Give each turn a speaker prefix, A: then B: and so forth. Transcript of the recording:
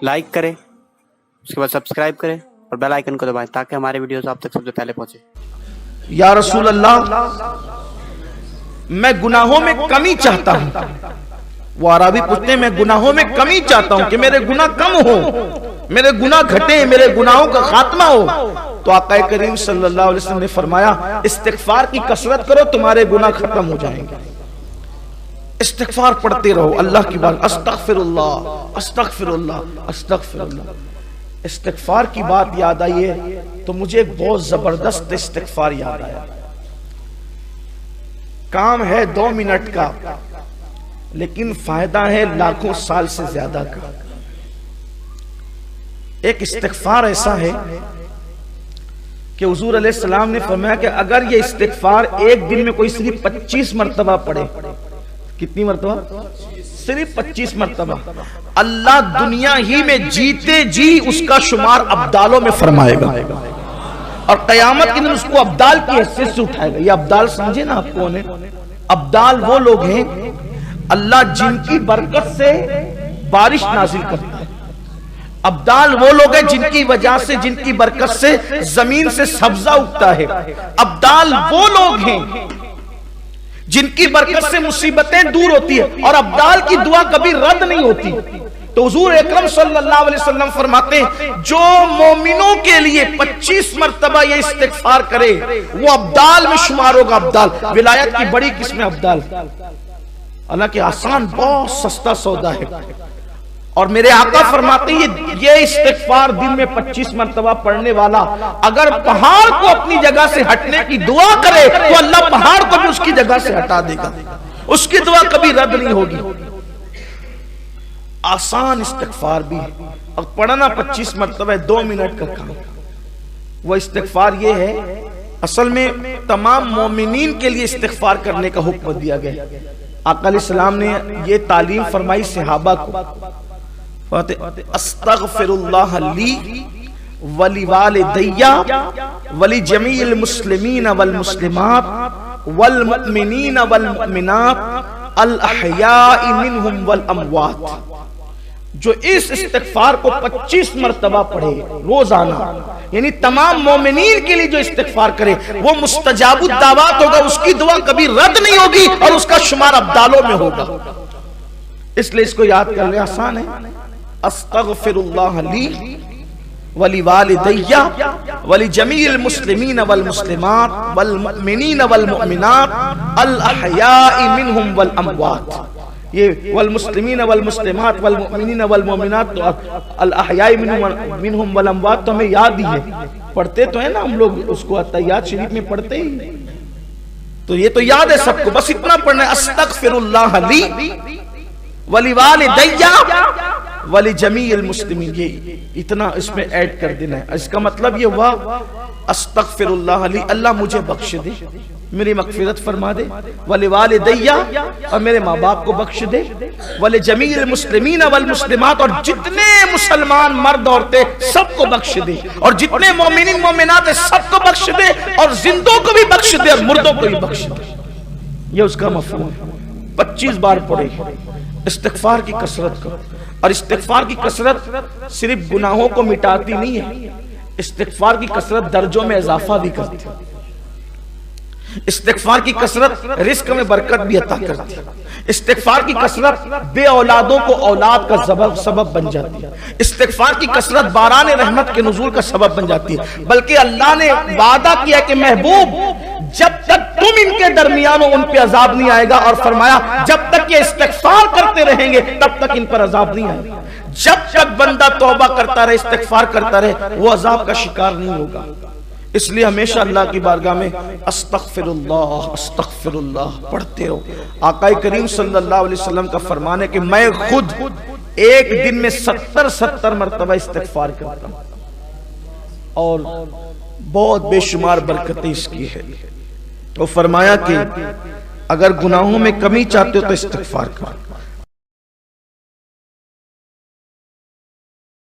A: Like करें, उसके बाद सब्सक्राइब करें और बेल आइकन को दबाएं ताकि हमारे वीडियोस आप तक सबसे पहले पहुंचे।
B: या रसूल अल्लाह, मैं गुनाहों में कमी चाहता हूं। वो अरबी पूछते हैं, मैं गुनाहों में कमी चाहता हूं कि मेरे गुनाह कम हो, मेरे गुनाह घटे, मेरे गुनाहों का खात्मा हो। तो आका करीम सल्लल्लाहु अलैहि वसल्लम ने फरमाया, इस्तिगफार की कसरत करो, तुम्हारे गुनाह खत्म हो जाएंगे। इस्तिगफार पढ़ते रहो अल्लाह की बात, अस्तगफिरुल्लाह अस्तगफिरुल्लाह अस्तगफिरुल्लाह। इस्तिगफार की बात याद आई है तो मुझे एक बहुत जबरदस्त इस्तिगफार याद आया। काम है 2 मिनट का, लेकिन फायदा है लाखों साल से ज्यादा का। एक इस्तिगफार ऐसा है कि हुजूर अलैहिस्सलाम ने फरमाया कि अगर ये इस्तिगफार एक दिन में कोई सिर्फ 25 मरतबा पढ़े, कितनी मरतबा? सिर्फ 25 मरतबा, अल्लाह दुनिया ही में जीते जी उसका शुमार अब्दालों में फरमाएगा और कयामत के दिन उसको अब्दाल की हैसियत से उठाएगा। ये अब्दाल समझे ना आप कौन है? अब्दाल वो लोग हैं अल्लाह जिनकी बरकत से बारिश नाजिल करता है। अब्दाल वो लोग हैं जिनकी वजह से, जिनकी बरकत से जमीन से सब्जा उगता है। अब्दाल वो लोग हैं जिनकी बरकत से मुसीबतें दूर होती है और अब्दाल की दुआ कभी रद्द नहीं होती। तो हुजूर अकरम सल्लल्लाहु अलैहि वसल्लम फरमाते हैं, जो मोमिनों के लिए 25 मरतबा ये इस्तिगफार करे वो अब्दाल में शुमार होगा। अब्दाल विलायत की बड़ी किस्म अब्दाल, हालांकि आसान, बहुत सस्ता सौदा है। और मेरे आका फरमाते हैं ये इस्तिगफार दिन में 25 मरतबा पढ़ने वाला अगर पहाड़ को अपनी जगह से हटने की दुआ करे तो अल्लाह पहाड़ को भी उसकी जगह से हटा देगा, उसकी दुआ कभी रद्द नहीं होगी। आसान इस्तिगफार भी है और पढ़ना 25 मरतबा 2 मिनट का काम। वो इस्तिगफार ये है, असल में तमाम मोमिनीन के लिए इस्तिगफार करने का हुक्म दिया गया। आका अलैहिस्सलाम ने ये तालीम फरमाई सहाबा को, अस्तगफिरुल्लाह ली वली वालिदैया वली जमील मुस्लिमीन वल मुस्लिमात वल मुमिनीन वल मुमिनात अल अहयाई मिनहुम वल अमवात। जो इस इस्तिगफार को 25 मरतबा पढ़े रोजाना, यानी तमाम मोमिनीन के लिए जो इस्तिगफार करे वो मुस्तजाबुद दावात होगा, उसकी दुआ कभी रद्द नहीं होगी और उसका शुमार अब्दालों में होगा। इसलिए इसको याद करने आसान है। अस्तगफिरुल्लाह ली वली वालिदैया वली जमील मुस्लिमीन वल मुस्लिमात वल मुमिनीन वल मुमिनात अल अहयाई मिनहुम वल अमवात। ये वल मुस्लिमीन वल मुस्लिमात वल मुमिनीन वल मुमिनात, तो अल अहयाई मिनहुम वल अमवात तो हमें याद ही है, पढ़ते तो है ना हम लोग उसको, अत्तहियात शरीफ में पढ़ते ही, तो ये तो याद है सबको। बस इतना पढ़ना है, अस्तगफिरुल्लाह ली वली वालिदैया वली जमील मुस्लिमीन, ये इतना इसमें ऐड कर देना है। इसका मतलब ये हुआ अस्तगफिरुल्लाह ली, अल्लाह मुझे बख्श दे, मेरी मगफिरत फरमा दे, वली वालिदैया और मेरे माँ बाप को बख्श दे, वली जमील मुस्लिमीन वल मुस्लिमात और जितने मुसलमान मर्द औरतें सबको बख्श दे, और जितने मोमिनीन मोमिनात है सबको बख्श दे, और जिंदों को भी बख्श दे और मुर्दों को भी बख्श दे। ये उसका मफहूम है। 25 बार पढ़े, इस्तिगफार की कसरत करो। और इस्तिगफार की कसरत सिर्फ गुनाहों को मिटाती नहीं है, इस्तिगफार की कसरत दर्जों में इजाफा भी करती है। इस्तिगफार की कसरत रिस्क में बरकत भी अता करती है। इस्तिगफार की कसरत बे औलादों को औलाद का सबब बन जाती है। इस्तिगफार की कसरत बारान रहमत के नुज़ूल का सबब बन जाती है। बल्कि अल्लाह ने वादा किया कि महबूब जब तक तुम इनके दरमियान हो उन पे अजाब नहीं आएगा, और फरमाया जब तक ये इस्तिगफार करते रहेंगे तब तक इन पर अजाब नहीं आएगा। जब तक बंदा तौबा करता रहे, इस्तिगफार करता रहे, वो अजाब का शिकार नहीं होगा। इसलिए हमेशा अल्लाह की बारगाह में अस्तगफिरुल्लाह अस्तगफिरुल्लाह पढ़ते रहो। आका करीम सल्लल्लाहु अलैहि वसल्लम का फरमान है कि मैं खुद एक दिन में 70 मरतबा इस्तिगफार करता हूं और बहुत बेशुमार बरकतें इसकी है। तो फरमाया कि अगर गुनाहों में कमी चाहते हो तो इस्तिगफार करो।